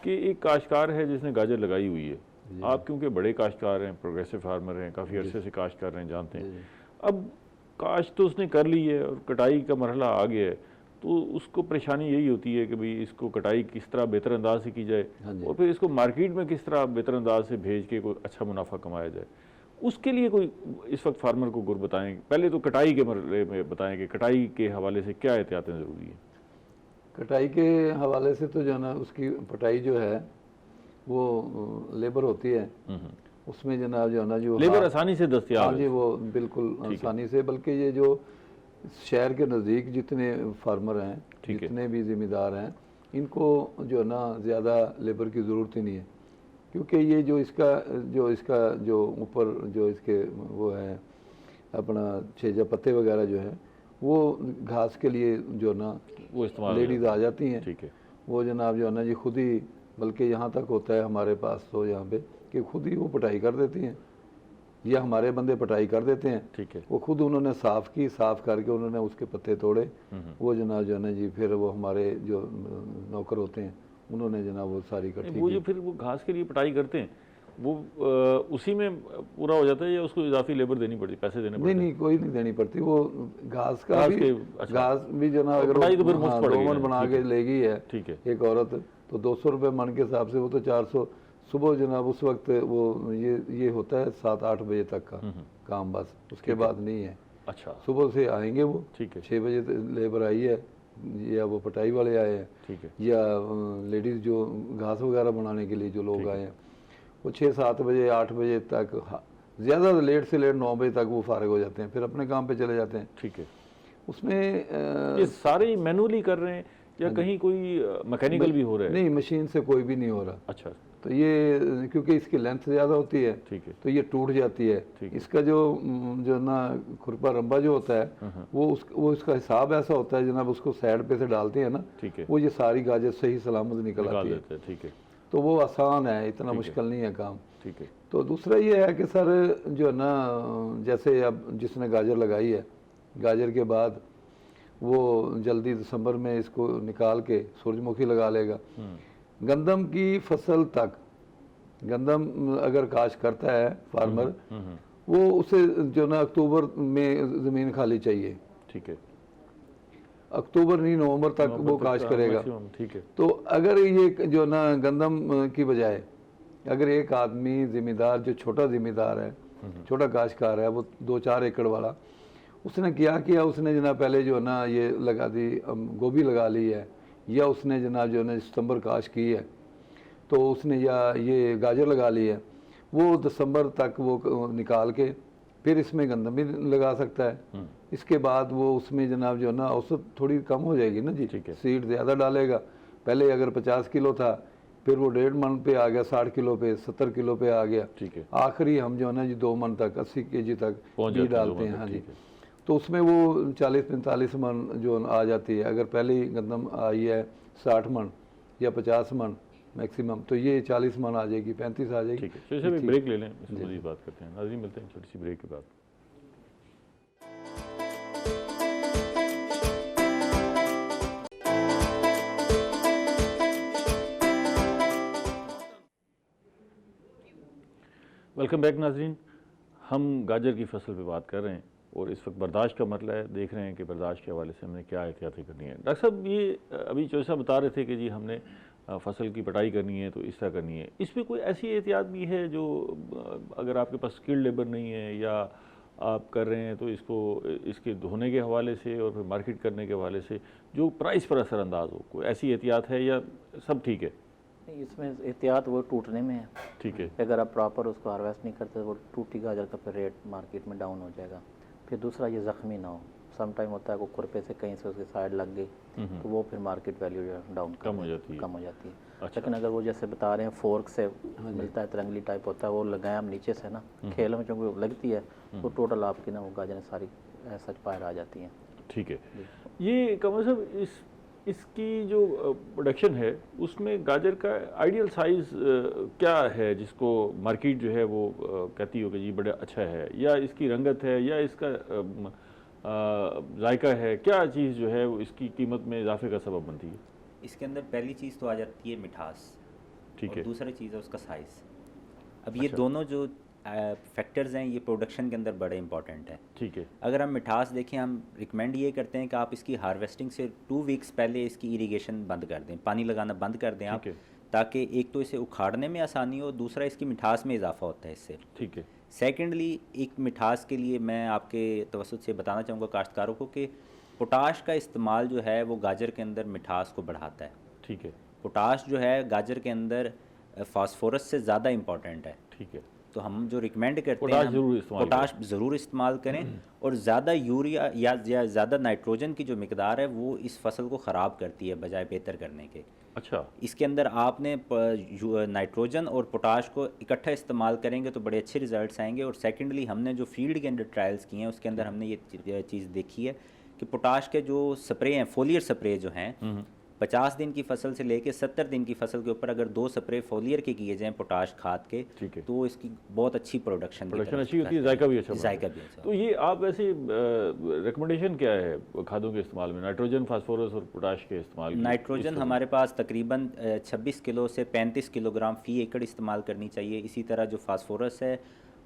कि एक काश्तकार है जिसने गाजर लगाई हुई है, आप क्योंकि बड़े काश्तकार हैं, प्रोग्रेसिव फार्मर हैं, काफ़ी अरसे से काश्त कर रहे हैं, जानते हैं, अब काश्त तो उसने कर ली है और कटाई का मरहला आ गया है, तो उसको परेशानी यही होती है कि भाई इसको कटाई किस तरह बेहतर अंदाज से की जाए और फिर इसको मार्केट में किस तरह बेहतर अंदाज से भेज के कोई अच्छा मुनाफा कमाया जाए। उसके लिए कोई इस वक्त फार्मर को गुर बताएं। पहले तो कटाई के मरहले में बताएं कि कटाई के हवाले से क्या एहतियातें ज़रूरी हैं। कटाई के हवाले से तो जो है ना, उसकी पटाई जो है वो लेबर होती है, उसमें जनाब जो है ना, जो लेबर आसानी से दस्तयाब जी, वो बिल्कुल आसानी से, बल्कि ये जो शहर के नज़दीक जितने फार्मर हैं, जितने भी ज़िम्मेदार हैं, इनको जो है ना ज़्यादा लेबर की ज़रूरत ही नहीं है, क्योंकि ये जो इसका जो ऊपर जो इसके वो है अपना छेजा पत्ते वगैरह जो है वो घास के लिए जो ना वो इस्तेमाल लेडीज़ आ जाती हैं। ठीक है। वो जनाब जो है ना जी खुद ही, बल्कि यहाँ तक होता है हमारे पास तो यहाँ पे कि खुद ही वो पटाई कर देती हैं या हमारे बंदे पटाई कर देते हैं। ठीक है। वो खुद उन्होंने साफ़ करके उन्होंने उसके पत्ते तोड़े, वो जनाब जो है ना जी फिर वो हमारे जो नौकर होते हैं उन्होंने जनाब वो सारी इकट्ठी वो जो फिर वो घास के लिए पटाई करते हैं वो उसी में पूरा हो जाता है या उसको इजाफी लेबर देनी पड़ती, पैसे देने पड़ते? नहीं, कोई नहीं देनी पड़ती। वो घास का भी, घास भी जनाब अगर रोमन बना के लेगी है ठीक है एक औरत, तो 200 रुपये मन के हिसाब से वो तो 400 सुबह जनाब उस वक्त वो ये होता है 7-8 बजे तक का काम, बस उसके बाद नहीं है। अच्छा, सुबह से आएंगे वो, ठीक है, 6 बजे लेबर आई है या वो पटाई वाले आए हैं, ठीक है, या लेडीज़ जो घास वगैरह बनाने के लिए जो लोग आए हैं, वो 6-7 बजे 8 बजे तक, ज़्यादा लेट से लेट 9 बजे तक वो फारिग हो जाते हैं, फिर अपने काम पे चले जाते हैं। ठीक है। उसमें ये सारे मैनुअली कर रहे हैं या कहीं कोई मैकेनिकल भी हो रहा है? नहीं, मशीन से कोई भी नहीं हो रहा। अच्छा, तो ये क्योंकि इसकी लेंथ ज़्यादा होती है, ठीक है, तो ये टूट जाती है। इसका जो ना खुरपा रंबा जो होता है वो इसका हिसाब ऐसा होता है जनाब, उसको साइड पे से डालते हैं ना, ठीक है, वो ये सारी गाजर सही सलामत निकल आती है। ठीक है, तो वो आसान है, इतना मुश्किल नहीं है काम। ठीक है। तो दूसरा ये है कि सर जो है ना, जैसे अब जिसने गाजर लगाई है, गाजर के बाद वो जल्दी दिसंबर में इसको निकाल के सूरजमुखी लगा लेगा, गंदम की फसल तक, गंदम अगर काश्त करता है फार्मर, वो उसे जो ना अक्टूबर में ज़मीन खाली चाहिए, ठीक है, अक्टूबर नहीं नवंबर तक वो काश्त करेगा। ठीक है। तो अगर ये जो ना गंदम की बजाय अगर एक आदमी ज़िम्मेदार, जो छोटा ज़िम्मेदार है, छोटा काश्तकार है, वो 2-4 एकड़ वाला, उसने क्या किया, उसने जना पहले जो ना ये लगा दी, गोभी लगा ली है, या उसने जना जो ना सितंबर काश्त की है, तो उसने या ये गाजर लगा ली है, वो दिसंबर तक वो निकाल के फिर इसमें गंदम भी लगा सकता है। इसके बाद वो उसमें जनाब जो ना औसत थोड़ी कम हो जाएगी ना जी, सीड ज़्यादा डालेगा। पहले अगर 50 किलो था, फिर वो 1.5 मन पे आ गया, 60 किलो पे, 70 किलो पे आ गया। ठीक है। आखिरी हम जो है ना जी 2 मन तक, 80 केजी तक भी डालते हैं। हाँ जी, तो उसमें वो 40-45 मन जो आ जाती है। अगर पहले ही गंदम आई है 60 मन या 50 मन मैक्सिमम, तो ये 40 मन आ जाएगी, 35 आ जाएगी। ठीक है, चलिए एक ब्रेक ले लें, इसमें मज़ीद बात करते हैं। नाज़रीन मिलते हैं छोटी सी ब्रेक के बाद। वेलकम बैक नाज़रीन, हम गाजर की फसल पे बात कर रहे हैं और इस वक्त बर्दाश्त का मतलब है, देख रहे हैं कि बर्दाश्त के हवाले से हमने क्या एहतियाती करनी है। डॉक्टर साहब, ये अभी चौधरी साहब बता रहे थे कि जी हमने फसल की पटाई करनी है तो इस तरह करनी है, इसमें कोई ऐसी एहतियात भी है जो अगर आपके पास स्किल्ड लेबर नहीं है या आप कर रहे हैं तो इसको इसके धोने के हवाले से और फिर मार्केट करने के हवाले से जो प्राइस पर असरअंदाज हो, कोई ऐसी एहतियात है या सब ठीक है? इसमें एहतियात वो टूटने में है। ठीक है। अगर आप प्रॉपर उसको हार्वेस्ट नहीं करते तो वो टूटी गाजर का फिर रेट मार्केट में डाउन हो जाएगा। फिर दूसरा ये ज़ख्मी ना हो, सम टाइम होता है को खुरपे से कहीं से उसकी साइड लग गई तो वो फिर मार्केट वैल्यू डाउन कम हो जाती है। अच्छा। लेकिन अगर वो जैसे बता रहे हैं फोर्क से मिलता है, तिरंगली टाइप होता है, वो लगाए हम नीचे से ना खेल में चूँकि लगती है तो टोटल आपकी ना वो गाजरें सारी सच बाहर आ जाती हैं। ठीक है। ये कमर साहब, इसकी जो प्रोडक्शन है उसमें गाजर का आइडियल साइज़ क्या है जिसको मार्केट जो है वो कहती हो कि जी बड़ा अच्छा है, या इसकी रंगत है, या इसका जायका है, क्या चीज़ जो है वो इसकी कीमत में इजाफे का सबब बनती है? इसके अंदर पहली चीज़ तो आ जाती है मिठास, ठीक है, दूसरी चीज़ है उसका साइज़। अब अच्छा। ये दोनों जो फैक्टर्स हैं ये प्रोडक्शन के अंदर बड़े इंपॉर्टेंट हैं। ठीक है। अगर हम मिठास देखें, हम रिकमेंड ये करते हैं कि आप इसकी हार्वेस्टिंग से 2 वीक्स पहले इसकी इरिगेशन बंद कर दें, पानी लगाना बंद कर दें आप, ताकि एक तो इसे उखाड़ने में आसानी हो, दूसरा इसकी मिठास में इजाफा होता है इससे। ठीक है। सेकेंडली, एक मिठास के लिए मैं आपके तवज्जुह से बताना चाहूँगा काश्तकारों को कि पोटाश का इस्तेमाल जो है वो गाजर के अंदर मिठास को बढ़ाता है। ठीक है। पोटाश जो है गाजर के अंदर फास्फोरस से ज़्यादा इम्पॉर्टेंट है। ठीक है। तो हम जो रिकमेंड करते पोटाश हैं, पोटाश ज़रूर इस्तेमाल करें, और ज़्यादा यूरिया या ज़्यादा नाइट्रोजन की जो मिकदार है वो इस फसल को ख़राब करती है बजाय बेहतर करने के। अच्छा। इसके अंदर आपने नाइट्रोजन और पोटाश को इकट्ठा इस्तेमाल करेंगे तो बड़े अच्छे रिजल्ट्स आएंगे। और सेकेंडली, हमने जो फील्ड के अंदर ट्रायल्स किए हैं उसके अंदर हमने ये चीज़ देखी है कि पोटाश के जो स्प्रे हैं, फोलियर स्प्रे जो हैं, 50 दिन की फसल से लेके 70 दिन की फसल के ऊपर अगर 2 स्प्रे फोलियर के किए जाएं पोटाश खाद के, तो इसकी बहुत अच्छी प्रोडक्शन अच्छी होती है, जायका भी अच्छा, जायका भी अच्छा। तो ये आप वैसे रिकमेंडेशन क्या है खादों के इस्तेमाल में, नाइट्रोजन, फास्फोरस और पोटाश के इस्तेमाल? नाइट्रोजन हमारे पास तकरीबन 26 किलो से 35 किलोग्राम फ़ी एकड़ इस्तेमाल करनी चाहिए। इसी तरह जो फास्फोरस है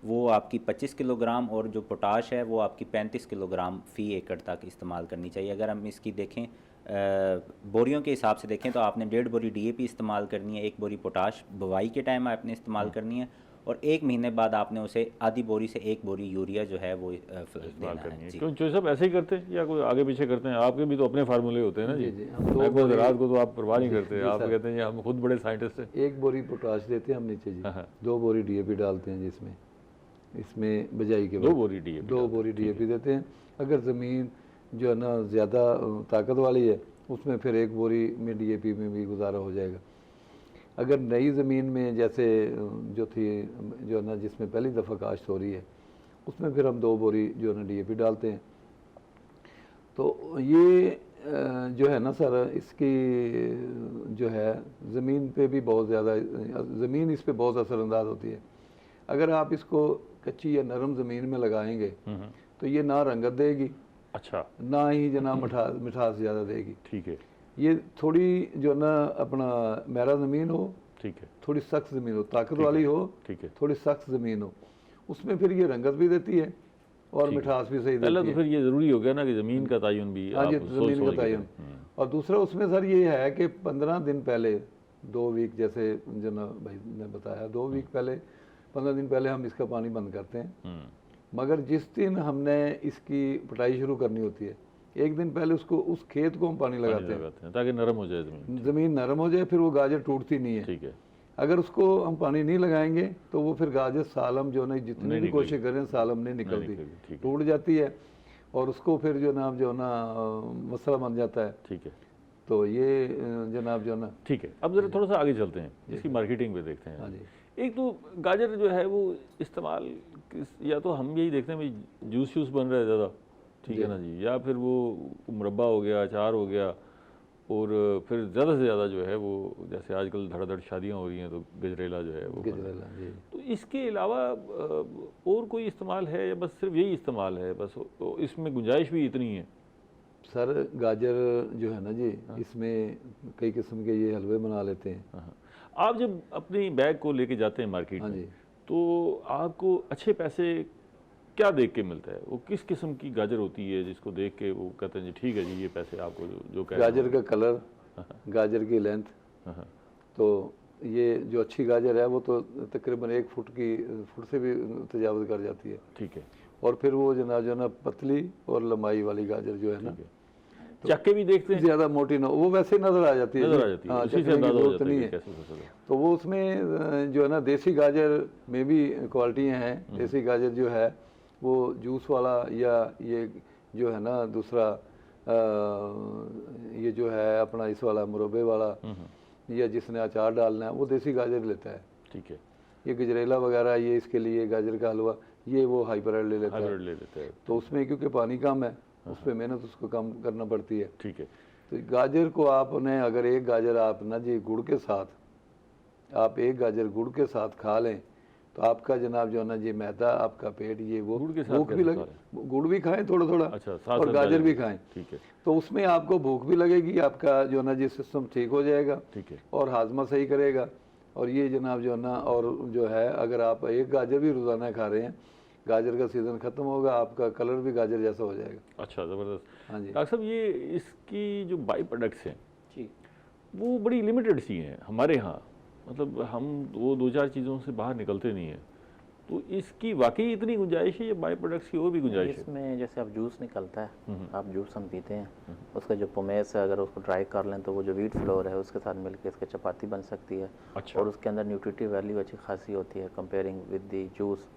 वो आपकी 25 किलोग्राम, और जो पोटाश है वो आपकी 35 किलोग्राम फ़ी एकड़ तक इस्तेमाल करनी चाहिए। अगर हम इसकी देखें बोरियों के हिसाब से देखें तो आपने 1.5 बोरी DAP इस्तेमाल करनी है, 1 बोरी पोटाश बुवाई के टाइम आपने इस्तेमाल करनी है, और 1 महीने बाद आपने उसे आधी बोरी से 1 बोरी यूरिया जो है वो इस्तेमाल करनी है। क्यों जो सब ऐसे ही करते हैं या कोई आगे पीछे करते हैं? आपके भी तो अपने फार्मूले होते हैं ना जी। रात को तो आप परवाह नहीं करते, आप कहते हैं हम खुद बड़े साइंटिस्ट हैं। 1 बोरी पोटाश देते हैं हम नीचे जी, 2 बोरी DAP डालते हैं जिसमें, इसमें बजाई के 2 बोरी DAP देते हैं। अगर ज़मीन जो है ना ज़्यादा ताकत वाली है उसमें फिर 1 बोरी में DAP में भी गुजारा हो जाएगा। अगर नई ज़मीन में जैसे जो थी जो है ना जिसमें पहली दफ़ा काश्त हो रही है उसमें फिर हम 2 बोरी जो है ना DAP डालते हैं। तो ये जो है ना सर, इसकी जो है ज़मीन पे भी बहुत ज़्यादा, ज़मीन इस पे बहुत असरअंदाज होती है। अगर आप इसको कच्ची या नरम ज़मीन में लगाएंगे तो ये ना रंगत देगी, अच्छा, ना ही जना मिठास ज़्यादा देगी। ठीक है। ये थोड़ी जो ना अपना मैरा ज़मीन हो, ठीक है, थोड़ी सख्त ज़मीन हो, ताकत वाली हो, ठीक है। थोड़ी सख्त ज़मीन हो, उसमें फिर ये रंगत भी देती है और मिठास भी सही पहला देती तो है। फिर ये ज़रूरी हो गया ना कि ज़मीन का तयन भी हाँ आप जी, सोच ज़मीन समझ का के तयन। करें। और दूसरा उसमें सर ये है कि 15 दिन पहले, 2 वीक, जैसे जनाब भाई ने बताया, 2 वीक पहले, 15 दिन पहले हम इसका पानी बंद करते हैं। मगर जिस दिन हमने इसकी पिटाई शुरू करनी होती है, एक दिन पहले उसको, उस खेत को हम पानी लगाते हैं ताकि नरम हो जाए ज़मीन। ज़मीन नरम हो जाए, फिर वो गाजर टूटती नहीं है। ठीक है, अगर उसको हम पानी नहीं लगाएंगे तो वो फिर गाजर सालम जो ना जितनी भी कोशिश करें सालम नहीं निकलती, ठीक है। टूट जाती है और उसको फिर जो ना मसला बन जाता है। ठीक है, तो ये जनाब जो ना, ठीक है। अब ज़रा थोड़ा सा आगे चलते हैं, इसकी मार्केटिंग पे देखते हाँ हैं। जी, एक तो गाजर जो है वो इस्तेमाल या तो हम यही देखते हैं भाई जूस शूस बन रहा है ज़्यादा, ठीक है ना जी, या फिर वो मुरब्बा हो गया, अचार हो गया, और फिर ज़्यादा से ज़्यादा जो है वो जैसे आजकल धड़ाधड़ शादियाँ हो रही हैं तो गजरेला जो है वो बन रहा है। गजरेला जी। तो इसके अलावा और कोई इस्तेमाल है या बस सिर्फ यही इस्तेमाल है, बस इसमें गुंजाइश भी इतनी है? सर गाजर जो है ना जी, इसमें कई किस्म के ये हलवे बना लेते हैं। हाँ। आप जब अपनी बैग को लेके जाते हैं मार्केट हाँ में, जी, तो आपको अच्छे पैसे क्या देख के मिलता है? वो किस किस्म की गाजर होती है जिसको देख के वो कहते हैं जी ठीक है जी ये पैसे आपको जो कह रहे गाजर का कलर, गाजर की लेंथ, हो? हाँ, तो ये जो अच्छी गाजर है वो तो तकरीबन 1 फुट से भी तजावज़ कर जाती है। ठीक है, और फिर वो जो ना पतली और लंबाई वाली गाजर जो है ना, ठीक है। चक्के भी देखते हैं? ज़्यादा मोटी ना, वो वैसे नज़र आ जाती है नजर जी। आ जाती है, हाँ, उसी से चखने की अंदाजा हो जरूरत जाता है नहीं कि है। कैसे फसल है। तो वो उसमें जो है ना देसी गाजर में भी क्वालिटियाँ हैं। देसी गाजर जो है वो जूस वाला, या ये जो है ना दूसरा ये जो है अपना इस वाला मुरब्बे वाला, या जिसने अचार डालना है वो देसी गाजर लेता है। ठीक है, ये गजरेला वगैरह ये इसके लिए गाजर का हलवा ये वो हाइब्रिड ले लेता है। हाइब्रिड ले लेते हैं। तो उसमें क्योंकि पानी कम है, उस पर मेहनत उसको कम करना पड़ती है। ठीक है, तो गाजर को आपने, अगर एक गाजर आप ना जी गुड़ के साथ, आप एक गाजर गुड़ के साथ खा लें तो आपका जनाब जो है ना जी मैदा, आपका पेट, ये वो गुड़ के साथ भूख भी कैसे लगे, खा गुड़ भी खाएं थोड़ा थोड़ा, अच्छा, साथ और साथ गाजर भी खाएं, ठीक है, तो उसमें आपको भूख भी लगेगी, आपका जो है ना जी सिस्टम ठीक हो जाएगा ठीक है, और हाजमा सही करेगा। और ये जनाब जो है ना, और जो है अगर आप एक गाजर भी रोज़ाना खा रहे हैं, गाजर का सीज़न ख़त्म होगा, आपका कलर भी गाजर जैसा हो जाएगा। अच्छा, ज़बरदस्त। हाँ जी, डॉक्टर साहब ये इसकी जो बाई प्रोडक्ट्स हैं जी। वो बड़ी लिमिटेड सी हैं हमारे यहाँ, मतलब हम वो 2-4 चीज़ों से बाहर निकलते नहीं हैं, तो इसकी वाकई इतनी गुंजाइश है या बाई प्रोडक्ट्स की और भी गुंजाइश है? इसमें जैसे आप जूस निकलता है, आप जूस हम पीते हैं, उसका जो पोमेस है अगर उसको ड्राई कर लें तो वो जो वीट फ्लोर है उसके साथ मिलकर इसके चपाती बन सकती है। अच्छा, और उसके अंदर न्यूट्रिटिव वैल्यू अच्छी खासी होती है कंपेयरिंग विद दी जूस।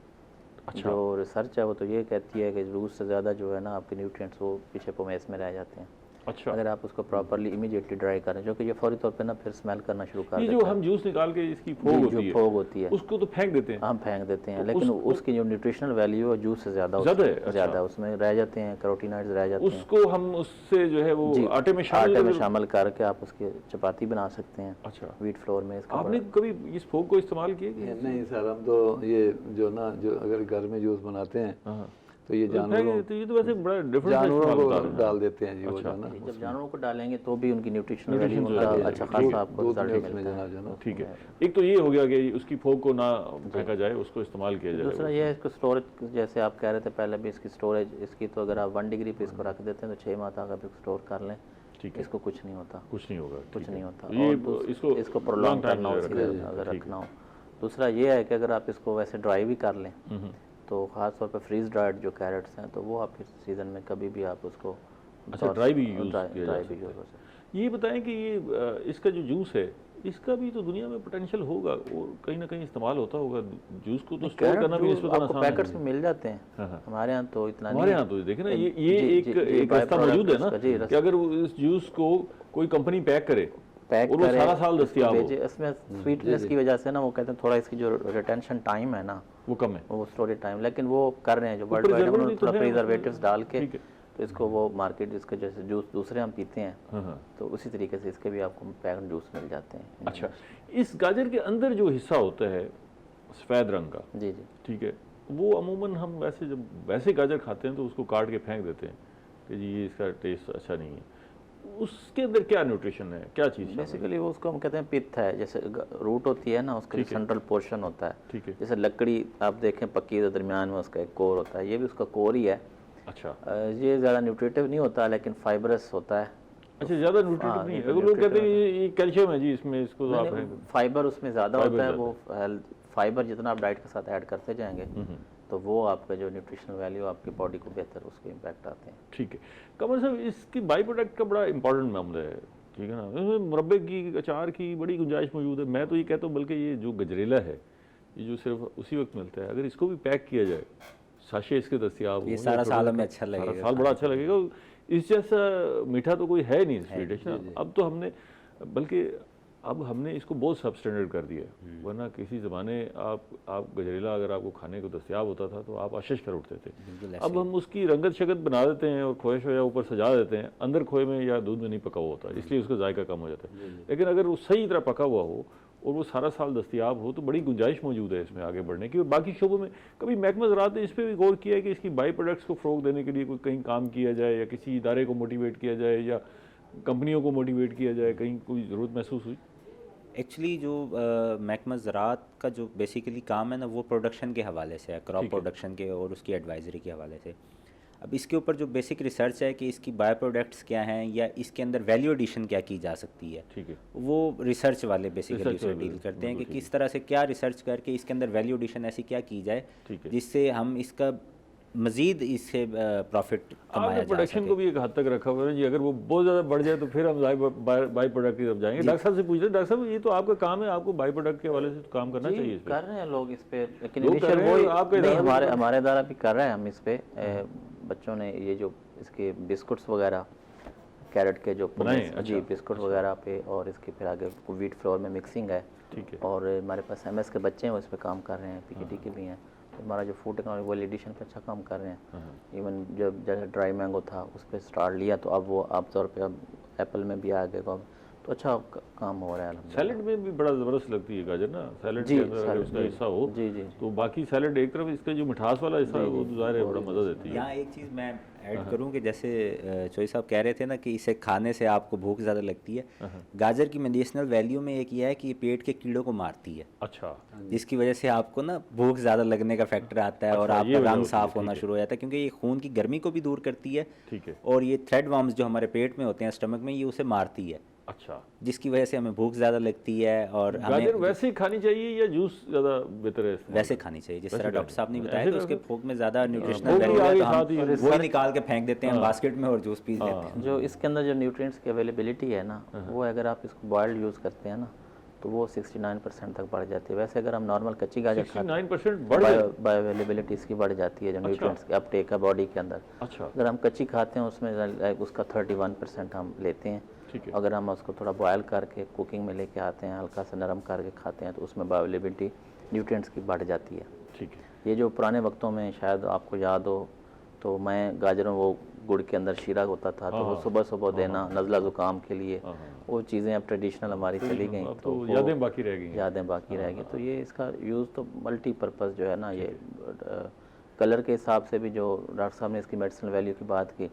अच्छा। जो रिसर्च है वो तो ये कहती है कि जूस से ज़्यादा जो है ना आपके न्यूट्रिएंट्स वो पीछे पोमेस में रह जाते हैं। अच्छा, अगर आप उसको प्रॉपरली इमीडिएटली ड्राई करें, जो कि ये फौरी तौर पे ना फिर स्मेल करना शुरू कर ये देता जो है। हम जूस निकाल के इसकी फोग जी, होती जो है फोग होती है उसको तो फेंक देते हैं? हम फेंक देते हैं, लेकिन उसकी जो न्यूट्रिशनल वैल्यू है जूस से ज़्यादा ज़्यादा है? अच्छा। ज़्यादा उसमें रह जाते हैं, कैरोटीनॉइड्स रह जाते हैं। उसको हम उससे जो है वो जी, आटे में आटे में शामिल शामिल करके आप उसकी चपाती बना सकते हैं अच्छा, वीट फ्लोर में। इसका आपने कभी इस फोग को इस्तेमाल किया कि? नहीं सर, हम तो ये जो ना जो अगर घर में जूस बनाते हैं हाँ, तो ये जानवरों तो ये तो वैसे बड़ा डिफरेंट जानवरों को डाल देते हैं जी, वो जो है ना जब जानवरों को डालेंगे तो भी उनकी न्यूट्रिशनल Nutrition वैल्यू जो है, का अच्छा खासा आपको दूध रिजल्ट में उसमें मिलता है। जो ना ठीक है। एक तो ये हो गया कि उसकी फोग को ना फेंका जाए, उसको इस्तेमाल किया जाए। दूसरा ये है इसको स्टोरेज, जैसे आप कह रहे थे पहले भी, इसकी स्टोरेज इसकी तो अगर आप 1 डिग्री पे इसको रख देते हैं तो 6 माह तक आप इसको स्टोर कर लें, ठीक है, इसको कुछ नहीं होता, कुछ नहीं होगा, कुछ ठीक नहीं है। होता। ये और इसको प्रोलॉन्ग करना हो, अगर रखना हो। दूसरा ये है कि अगर आप इसको वैसे ड्राई भी कर लें तो ख़ास तौर पे फ्रीज ड्राइड जो कैरेट्स हैं तो वो आप इस सीज़न में कभी भी आप उसको अच्छा, ड्राई भी यूज़ किया जा ड्राई भी सकता यूज़ हो सकता है। ये बताएं कि ये इसका जो जूस है इसका भी तो दुनिया में पोटेंशियल होगा और कहीं ना कहीं इस्तेमाल होता होगा। जूस को तो स्टोर करना भी निस्बतन आपको आसान पैकेट्स है। में मिल जाते हैं, हाँ। हमारे यहाँ तो इतना हमारे नहीं यहाँ तो देखे ना जी, ये जी, एक रास्ता byproduct मौजूद है ना उसका, जी, कि अगर वो इस जूस को कोई कंपनी पैक करे पैक और वो करें, सारा साल दस्तयाब हो, भेजे। इसमें स्वीटनेस की वजह से ना वो कहते हैं थोड़ा इसकी जो रिटेंशन टाइम है ना वो कम है। वो स्टोरेज टाइम, लेकिन वो कर रहे हैं जो वर्ल्ड वाइड preservative उन्होंने भी तो थोड़ा है, प्रिजर्वेटिव्स डाल के ठीक है। तो इसको वो मार्केट, इसके जैसे जूस दूसरे हम पीते हैं हाँ। तो उसी तरीके से इसके भी आपको पैक्ड जूस मिल जाते हैं। अच्छा, इस गाजर के अंदर जो हिस्सा होता है सफ़ेद रंग का, जी जी, ठीक है, वो अमूमन हम वैसे जब वैसे गाजर खाते हैं तो उसको काट के फेंक देते हैं कि जी ये इसका टेस्ट अच्छा नहीं है। उसके अंदर क्या न्यूट्रिशन है, क्या चीज़ शामिल है? बेसिकली वो उसको हम कहते हैं पित्त है, जैसे रूट होती है ना, उसका सेंट्रल पोर्शन होता है। ठीक है। जैसे लकड़ी आप देखें पक्की, तो दरमियान में उसका एक कोर होता है, ये भी उसका कोर ही है। अच्छा ये ज़्यादा न्यूट्रिटिव नहीं होता लेकिन फाइबरस होता है। अच्छा, ज़्यादा न्यूट्रिटिव नहीं है। अगर लोग कहते हैं ये कैल्शियम है जी इसमें, इसको तो आप फाइबर उसमें ज़्यादा होता है। वो फाइबर जितना आप डाइट के साथ ऐड करते जाएंगे तो वो आपका जो न्यूट्रिशनल वैल्यू आपकी बॉडी को बेहतर उसके इम्पैक्ट आते हैं। ठीक है। कमर साहब, इसकी बाई प्रोडक्ट का बड़ा इंपॉर्टेंट मामला है, ठीक है ना। इसमें मुरब्बे की, अचार की बड़ी गुंजाइश मौजूद है। मैं तो ये कहता हूँ बल्कि ये जो गजरेला है, ये जो सिर्फ उसी वक्त मिलता है, अगर इसको भी पैक किया जाए, साशे इसके दस्तयाब हो, ये सारा साल हमें अच्छा लगेगा, सारा साल बड़ा अच्छा लगेगा। इस जैसा मीठा तो कोई है नहीं स्वीट डिश ना। अब तो हमने, बल्कि अब हमने इसको बहुत सब स्टैंडर्ड कर दिया है। वरना किसी ज़माने आप गजरेला अगर आपको खाने को दस्तयाब होता था तो आप आशीष कर उठते थे। अब हम उसकी रंगत शगत बना देते हैं और खोए शोया ऊपर सजा देते हैं, अंदर खोए में या दूध में नहीं पका हुआ होता, इसलिए उसका जायका कम हो जाता है। लेकिन अगर वो सही तरह पका हुआ हो और वो सारा साल दस्तयाब हो तो बड़ी गुंजाइश मौजूद है इसमें आगे बढ़ने की। और बाकी शोबों में कभी महकमा ज़राअत ने इस पर भी गौर किया है कि इसकी बाई प्रोडक्ट्स को फ़रोग देने के लिए कोई कहीं काम किया जाए, या किसी इदारे को मोटिवेट किया जाए, या कंपनियों को मोटिवेट किया जाए, कहीं कोई ज़रूरत महसूस हुई? एक्चुअली जो महकमा ज़राअत का जो बेसिकली काम है ना, वो प्रोडक्शन के हवाले से है, क्रॉप प्रोडक्शन के और उसकी एडवाइजरी के हवाले से। अब इसके ऊपर जो बेसिक रिसर्च है कि इसकी बायो प्रोडक्ट्स क्या हैं या इसके अंदर वैल्यू एडिशन क्या की जा सकती है, ठीक है, वो रिसर्च वाले बेसिकली उसे डील करते हैं कि किस तरह से क्या रिसर्च करके इसके अंदर वैल्यू एडिशन ऐसी क्या की जाए जिससे हम इसका मजीद इससे प्रॉफिट कमाया जा प्रोडक्शन सके। को भी एक हद तक रखा हुआ है जी। अगर वो बहुत ज़्यादा बढ़ जाए तो फिर हम बाई प्रोडक्ट की तरफ जाएंगे। डॉक्टर साहब से पूछ रहे, डॉक्टर साहब ये तो आपका काम है, आपको बाई प्रोडक्ट के हवाले से तो काम करना चाहिए इस पे। कर रहे हैं लोग इस पे, लेकिन लोग कर रहे हैं, आपके नहीं, इदारा हमारे इदारा भी कर रहे हैं हम इस पे। बच्चों ने ये जो इसके बिस्कुट्स वगैरह, कैरेट के जो जी बिस्कुट वगैरह पे, और इसके फिर आगे व्हीट फ्लोर में मिक्सिंग है। ठीक है। और हमारे पास MS के बच्चे हैं वो इस पे काम कर रहे हैं, PKT के भी हैं। हमारा जो फूड टेक्नोलॉजी वैल्यू एडिशन पे अच्छा काम कर रहे हैं। इवन जब जैसे ड्राई मैंगो था उस पर स्टार्ट लिया तो अब वो आमतौर पे अब एप्पल में भी आ गया, तो अच्छा काम हो रहा है। सैलड में भी बड़ा ज़बरदस्त लगती है गाजर ना, सैलड के अंदर अगर उसका हिस्सा हो जी जी, तो बाकी सैलड एक तरफ, इसका जो मिठास वाला हिस्सा है वो तो ज़ाहिर है बड़ा मज़ा देती है। यहाँ एक चीज़ मैं ऐड करूँ कि जैसे चोई साहब कह रहे थे ना कि इसे खाने से आपको भूख ज़्यादा लगती है। गाजर की मेडिसिनल वैल्यू में एक ये है कि ये पेट के कीड़ों को मारती है। अच्छा, जिसकी वजह से आपको ना भूख ज़्यादा लगने का फैक्टर आता है और आपका रंग साफ होना शुरू हो जाता है, क्योंकि ये खून की गर्मी को भी दूर करती है। ठीक है। और ये थ्रेड वर्म्स जो हमारे पेट में होते हैं, स्टमक में, ये उसे मारती है, अच्छा, जिसकी वजह से हमें भूख ज़्यादा लगती है। और गाजर हमें वैसे ही खानी चाहिए या जूस ज़्यादा बेहतर है? वैसे खानी चाहिए, जिस तरह डॉक्टर साहब ने बताया कि उसके भूख में ज़्यादा भूख न्यूट्रिशनल भी वैल्यू है आगे तो साथ ही हम वही निकाल के फेंक देते हैं बास्केट में और जूस पी लेते हैं। जो इसके अंदर जो न्यूट्रिएंट्स की अवेलेबिलिटी है ना, वो अगर आप इसको बॉयल्ड यूज़ करते हैं ना तो वो 69% तक बढ़ जाती है। वैसे अगर हम नॉर्मल कच्ची गाजर खाते हैं 69% बढ़ जाती है। बायो अवेलेबिलिटी इसकी बढ़ जाती है, जो न्यूट्रिएंट्स की अपटेक है बॉडी के अंदर। अच्छा, अगर हम कच्ची खाते हैं उसमें उसका 31% हम लेते हैं। ठीक है। अगर हम उसको थोड़ा बॉयल करके कुकिंग में लेके आते हैं, हल्का सा नरम करके खाते हैं, तो उसमें बायो अवेलेबिलिटी न्यूट्रिएंट्स की बढ़ जाती है। ठीक है। ये जो पुराने वक्तों में शायद आपको याद हो तो मैं गाजरों वो गुड़ के अंदर शीरा होता था तो वो सुबह सुबह देना नज़ला ज़ुकाम के लिए, वो चीज़ें अब ट्रेडिशनल हमारी चली गई तो यादें बाकी रह गई। यादें बाकी रह गई। तो ये इसका यूज़ तो मल्टीपर्पज़ जो है ना, ये कलर के हिसाब से भी जो डॉक्टर साहब ने इसकी मेडिसिनल वैल्यू की बात की,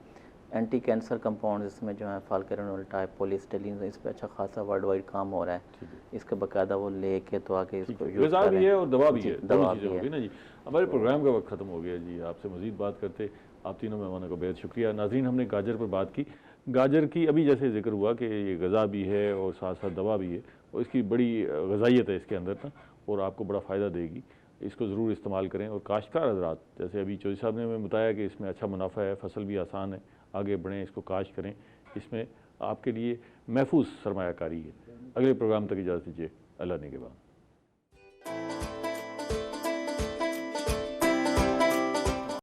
एंटी कैंसर कंपाउंड इसमें जो है फाल्केरोनोल टाइप, पॉलीस्टाइलिन, इस पे अच्छा खासा वर्ल्ड वाइड काम हो रहा है। इसका बाकायदा वो लेके तो आके इसको यूज़ गज़ा भी है और दवा भी है, दवा दोनों चीज़ें होगी ना जी। हमारे प्रोग्राम का वक्त ख़त्म हो गया जी। आपसे मज़ीद बात करते आप तीनों मेहमानों का बेहद शुक्रिया। नाज़रीन, हमने गाजर पर बात की। गाजर की अभी जैसे जिक्र हुआ कि ये गज़ा भी है और साथ साथ दवा भी है, और इसकी बड़ी गज़ाइयत है इसके अंदर ना, और आपको बड़ा फ़ायदा देगी। इसको ज़रूर इस्तेमाल करें। और काश्तकार हज़रात, जैसे अभी चौधरी साहब ने हमें बताया कि इसमें अच्छा मुनाफा है, फसल भी आसान है, आगे बढ़ें, इसको काश्त करें, इसमें आपके लिए महफूज सरमायाकारी है। अगले प्रोग्राम तक इजाज़त दीजिए। अल्लाह ने के बाद।